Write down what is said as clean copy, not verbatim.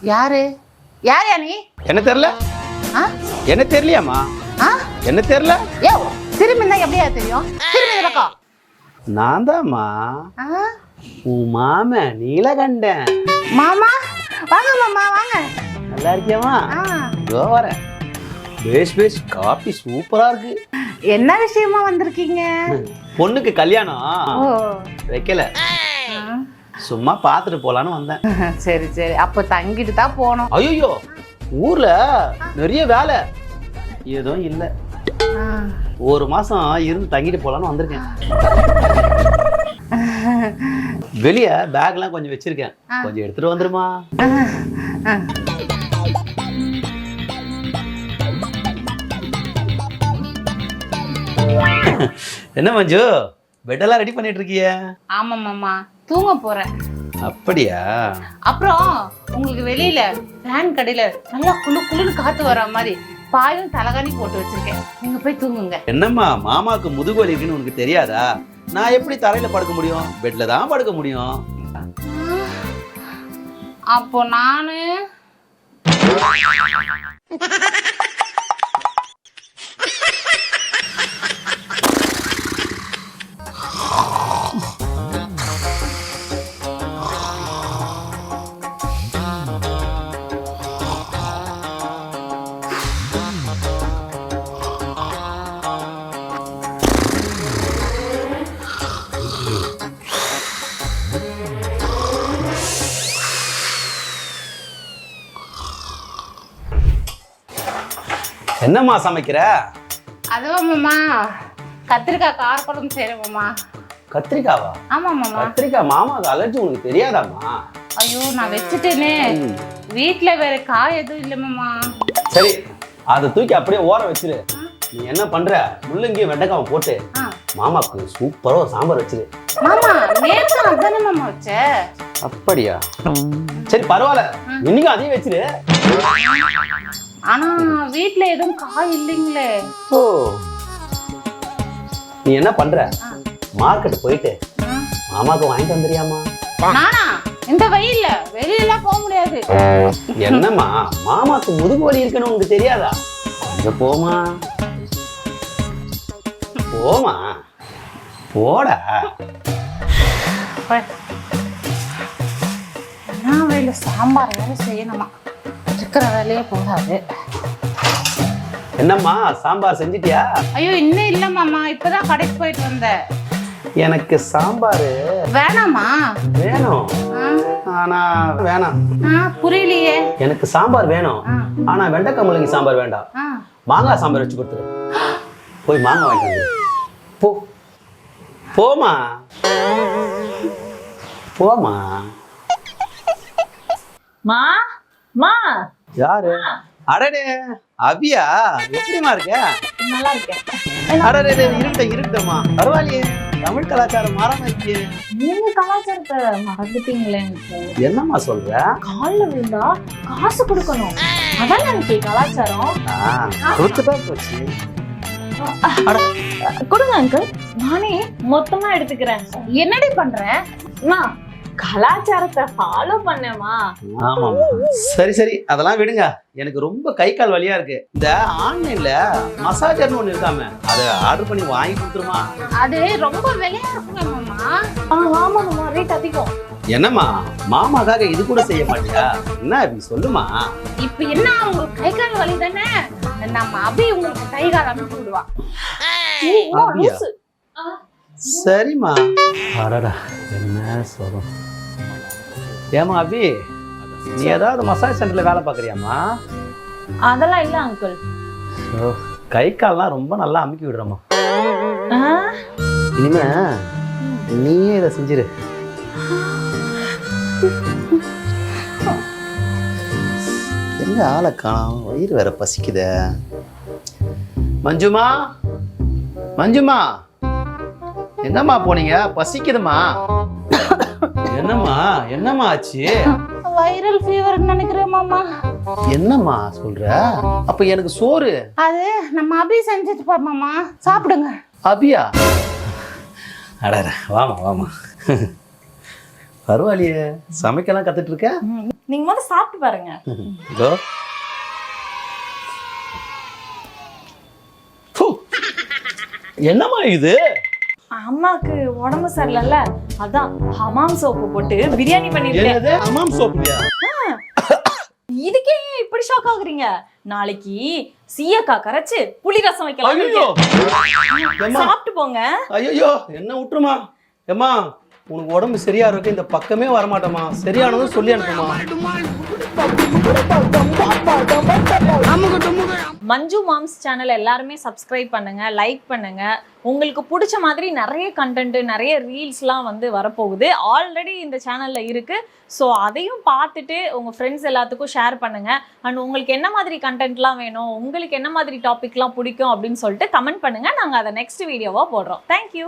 யாரு யாரையா நீ? என்ன தெரியல? என்ன தெரியலையாம்மா? என்ன தெரியல? யோ திரும்பி தான் எப்படியா தெரியும்? திரும்பி இந்த பக்கம். நான் தான்மா உன் மாமன் நீலகண்டன். மாமா வாங்க மாமா வாங்க. நல்லா இருக்கியாமா? இதோ வரேன். பேஸ் காபி சூப்பரா இருக்கு. என்ன விஷயமா வந்திருக்கீங்க? பொண்ணுக்கு கல்யாணம் வைக்கல, சும்மா பாத்துட்டு போலான்னு வந்தேன். சரி சரி, அப்ப தங்கிட்டு தான் போனோம். ஐயோ ஊர்ல நிறைய வேலை எதுவும் இல்ல, ஒரு மாசம் இருந்து தங்கிட்டு போலான்னு வந்திருக்கேன். வெளிய பேக்லாம் கொஞ்சம் வச்சிருக்கேன், கொஞ்சம் எடுத்துட்டு வந்துருமா? என்ன மஞ்சு, பெட்டெல்லாம் ரெடி பண்ணிட்டு இருக்கிய? ஆமா மாமா, தூங்க போறேன். அப்படியா? அப்புறம் உங்களுக்கு வெளியில ஃபேன் கடையில நல்லா குளுன்னு காத்து வர மாதிரி பாயும் தலகாணி போட்டு வச்சிருக்கேன், நீங்க போய் தூங்குங்க. என்னம்மா மாமாக்கு முதுகு வலி இருக்குன்னு உனக்கு தெரியாதா? நான் எப்படி தரையில படுக்க முடியும்? பெட்ல தான் படுக்க முடியும். அப்போ நானு என்னம்மா சமைக்கிற? அதுவா மாமா, கத்திரிக்காய் கார குழம்பு செய்யறேன் மாமா. கத்திரிக்காவா? ஆமா மாமா. கத்திரிக்காய் மாமாக்கு அலர்ஜி உனக்கு தெரியாதாம்மா? ஐயோ நான் வச்சுட்டேனே, வீட்டுல வேற காய் எதுவும் இல்ல மாமா. சரி, அதை தூக்கி அப்படியே ஓர வச்சிரு. நீ என்ன பண்ற, முள்ளங்கி வெண்டைக்காவை போட்டு மாமாக்கு சூப்பரா ஒரு சாம்பார் வச்சிரு. மாமா நேத்து அதானே மாமா வச்ச. அப்படியா? சரி பரவாயில்ல, இன்னைக்கும் அதையும் வச்சிரு. ஆனா வீட்டுல எதுவும் காய் இல்லைங்களே. ஓ, நீ என்ன பண்ற, மார்க்கெட் போயிட்டு மாமாக்கு வாங்கிட்டு வந்துறியாமா? நானா இந்த வெயில்ல வெளியில போக முடியாது. என்னம்மா மாமாக்கு முதுகு வலி இருக்குன்னு உனக்கு தெரியாதா? கொஞ்சம் போமா போமா போடா. நான் வெயில சாம்பார் வேலை செய்யணுமா, இருக்கிற வேலையே போகாது. என்னம்மா சாம்பார் செஞ்சிட்டியா? ஐயோ இன்னும் இல்ல மாமா, இப்பதான் கடைக்கு போயிட்டு வந்தேன். எனக்கு சாம்பார் வேணாமா? வேணும், ஆனா வேணாம். புரியலையே. எனக்கு சாம்பார் வேணும், ஆனா வெண்டைக்காய் முள்ளங்கி சாம்பார் வேண்டாம். மாங்காய் சாம்பார் வச்சு கொடுத்துரு. போய் மாங்காய் வாங்கிட்டு வந்து போ. போமா போமா. மா மா யாரு? அடடே அபியா, எப்படிமா இருக்க? நல்லா இருக்கேன். அடடே இருட்டமா, பரவாயில்லையே, தமிழ் கலாச்சாரம் மாறாம இருக்கு. நீங்க கலாச்சாரத்தை மறந்துட்டீங்களே. என்னம்மா சொல்ற? கால்ல விழுந்தா காசு கொடுக்கணும், அதான் எனக்கு கலாச்சாரம். கொடுத்துதான் போச்சு. கொடுங்க அங்கிள், நானே மொத்தமா எடுத்துக்கிறேன். என்னடி பண்ற? கலாச்சாரத்தை ஃபாலோ பண்ணேமா. ஆமா சரி சரி, அதெல்லாம் விடுங்க. எனக்கு ரொம்ப கை கால் வலியா இருக்கு. இந்த ஆன்லைன்ல மசாஜர்னு ஒண்ணு இருக்காம, அதை ஆர்டர் பண்ணி வாங்கி கொடுத்துருமா? அது ரொம்ப விலையா இருக்குங்க மாமா. ஆமா மாமா, ரேட் அதிகம். என்னம்மா மாமாக்காக இது கூட செய்ய மாட்டியா? என்ன அப்படி சொல்லுமா? இப்ப என்ன உங்களுக்கு கை கால் வலி தானே, நம்ம அபி உங்களுக்கு கை கால் அனுப்பி விடுவா. சரிம்மா. அடடா என்ன சொல்றோம். ஏமா அபி, நீ ஏதாவது மசாஜ் சென்டர்ல வேலை பாக்குறியாமா? அதெல்லாம் இல்ல அங்கிள். கை கால்லாம் ரொம்ப நல்லா அமுக்கி விடுறமா. இனிமே நீயே இதை செஞ்சிரு. எங்க ஆளை காணோம், வயிறு வேற பசிக்குதே. மஞ்சுமா மஞ்சுமா, எங்கம்மா போனீங்க? பசிக்குதுமா. என்னம்மா ஆச்சு? வைரல் ஃபீவர் நினைக்கிறேன் மாமா. என்னம்மா சொல்ற? அப்ப எனக்கு சோறு அது நம்ம அபி செஞ்சுட்டு பாரு மாமா, சாப்பிடுங்க. அபியா? அடடா வாமா. பரவாயில்லையே, சமைக்கலாம் கத்துட்டு இருக்க. நீங்க முதல்ல சாப்பிட்டு பாருங்க. இதோ. ஃபு. என்னம்மா இது? அம்மாக்கு உடம்பு சரியில்லைல்ல, அதான் ஹமாம் சோப்பு போட்டு பிரியாணி பண்ணிருக்கேன். என்னது ஹமாம் சோப்புயா? இதுக்கே ஏன் இப்படி ஷாக் ஆகுறீங்க? நாளைக்கு சீயக்காய் கரைச்சு புளி ரசம் வைக்கலாம். ஐயோ ஏம்மா சாப்பிட்டு போங்க. ஐயோ என்ன விட்டுருமா ஏம்மா, உனக்கு உடம்பு சரியா இருக்கு, இந்த பக்கமே வரமாட்டோமா, சரியானதும் சொல்லி அனுப்புமா. மஞ்சு மாம்ஸ் சேனல் எல்லாருமே சப்ஸ்கிரைப் பண்ணுங்க, லைக் பண்ணுங்க. உங்களுக்கு பிடிச்ச மாதிரி நிறைய கண்டென்ட், நிறைய ரீல்ஸ்லாம் வந்து வரப்போகுது. ஆல்ரெடி இந்த சேனல்ல இருக்கு. ஸோ அதையும் பார்த்துட்டு உங்க ஃப்ரெண்ட்ஸ் எல்லாத்துக்கும் ஷேர் பண்ணுங்க. அண்ட் உங்களுக்கு என்ன மாதிரி கண்டென்ட்லாம் வேணும், உங்களுக்கு என்ன மாதிரி டாபிக்லாம் பிடிக்கும் அப்படின்னு சொல்லிட்டு கமெண்ட் பண்ணுங்க. நாங்கள் அதை நெக்ஸ்ட் வீடியோவா போடுறோம். தேங்க்யூ.